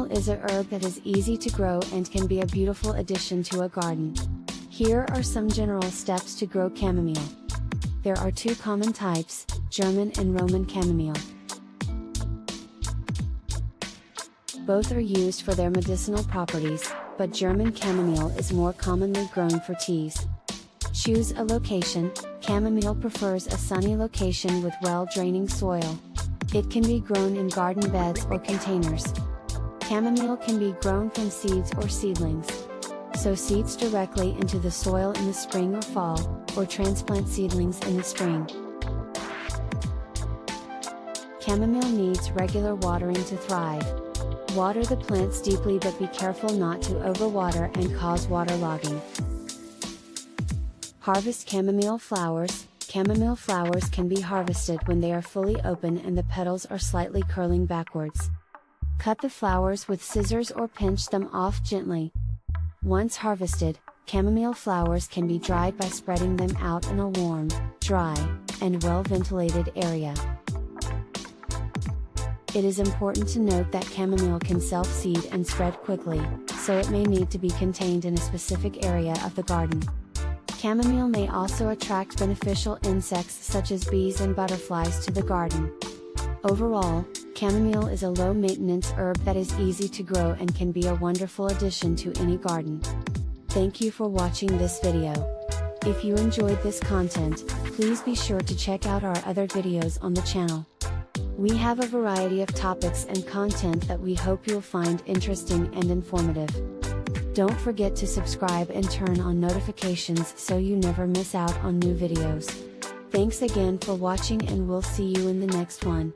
Chamomile is a herb that is easy to grow and can be a beautiful addition to a garden. Here are some general steps to grow chamomile. There are two common types, German and Roman chamomile. Both are used for their medicinal properties, but German chamomile is more commonly grown for teas. Choose a location. Chamomile prefers a sunny location with well-draining soil. It can be grown in garden beds or containers. Chamomile can be grown from seeds or seedlings. Sow seeds directly into the soil in the spring or fall, or transplant seedlings in the spring. Chamomile needs regular watering to thrive. Water the plants deeply, but be careful not to overwater and cause waterlogging. Harvest chamomile flowers. Chamomile flowers can be harvested when they are fully open and the petals are slightly curling backwards. Cut the flowers with scissors or pinch them off gently. Once harvested, chamomile flowers can be dried by spreading them out in a warm, dry, and well-ventilated area. It is important to note that chamomile can self-seed and spread quickly, so it may need to be contained in a specific area of the garden. Chamomile may also attract beneficial insects such as bees and butterflies to the garden. Overall, chamomile is a low-maintenance herb that is easy to grow and can be a wonderful addition to any garden. Thank you for watching this video. If you enjoyed this content, please be sure to check out our other videos on the channel. We have a variety of topics and content that we hope you'll find interesting and informative. Don't forget to subscribe and turn on notifications so you never miss out on new videos. Thanks again for watching, and we'll see you in the next one.